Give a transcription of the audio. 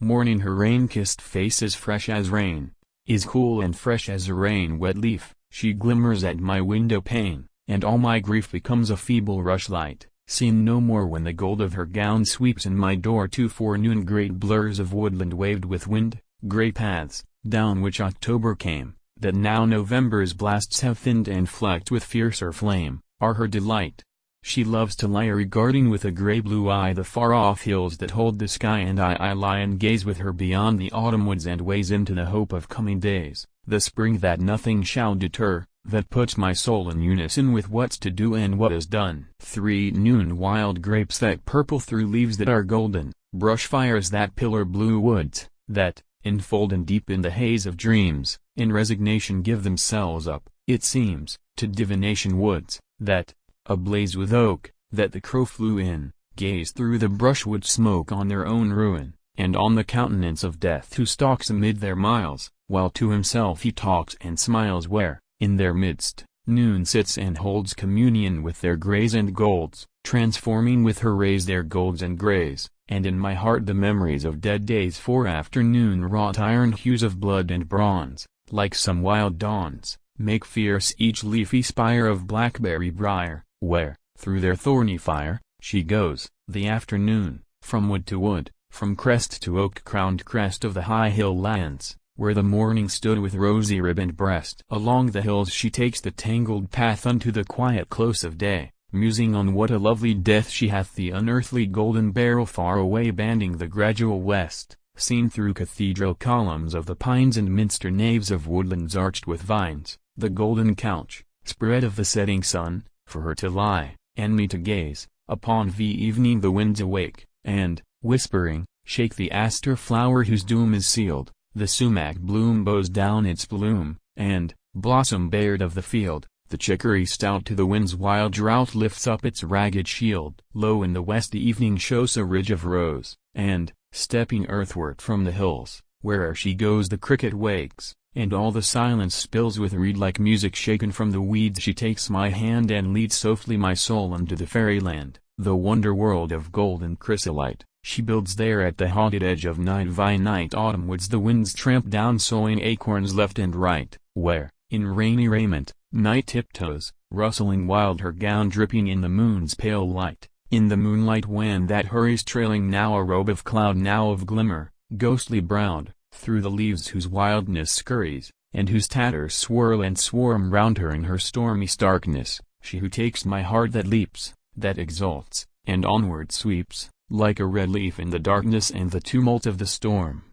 Morning her rain-kissed face is fresh as rain, is cool and fresh as a rain-wet leaf. She glimmers at my window pane, and all my grief becomes a feeble rushlight, seen no more when the gold of her gown sweeps in my door to forenoon. Great blurs of woodland waved with wind, grey paths, down which October came, that now November's blasts have thinned and flecked with fiercer flame, are her delight. She loves to lie regarding with a grey blue eye the far-off hills that hold the sky, and I lie and gaze with her beyond the autumn woods and ways into the hope of coming days, the spring that nothing shall deter, that puts my soul in unison with what's to do and what is done. 3 Noon wild grapes that purple through leaves that are golden, brush fires that pillar blue woods, that, enfolded deep in the haze of dreams, in resignation give themselves up, it seems, to divination. Woods, that, ablaze with oak, that the crow flew in, gaze through the brushwood smoke on their own ruin, and on the countenance of death who stalks amid their miles, while to himself he talks and smiles, where, in their midst, noon sits and holds communion with their greys and golds, transforming with her rays their golds and greys, and in my heart the memories of dead days. For afternoon wrought iron hues of blood and bronze, like some wild dawns, make fierce each leafy spire of blackberry briar, where, through their thorny fire, she goes, the afternoon, from wood to wood, from crest to oak-crowned crest of the high hill lands, where the morning stood with rosy ribboned breast. Along the hills she takes the tangled path unto the quiet close of day, musing on what a lovely death she hath. The unearthly golden barrel far away banding the gradual west, seen through cathedral columns of the pines and minster naves of woodlands arched with vines, the golden couch, spread of the setting sun, for her to lie, and me to gaze, upon. Evening the winds awake, and, whispering, shake the aster flower whose doom is sealed, the sumac bloom bows down its bloom, and, blossom bared of the field, the chicory stout to the wind's wild drought lifts up its ragged shield. Low in the west the evening shows a ridge of rose, and, stepping earthward from the hills, where'er she goes the cricket wakes, and all the silence spills with reed-like music shaken from the weeds. She takes my hand and leads softly my soul unto the fairyland, the wonder world of gold and chrysolite. She builds there at the haunted edge of night. Night autumn woods the winds tramp down sowing acorns left and right, where, in rainy raiment, night tiptoes, rustling wild, her gown dripping in the moon's pale light. In the moonlight when that hurries trailing now a robe of cloud now of glimmer, ghostly brown, through the leaves whose wildness scurries, and whose tatters swirl and swarm round her in her stormy starkness, she who takes my heart that leaps, that exults, and onward sweeps, like a red leaf in the darkness and the tumult of the storm.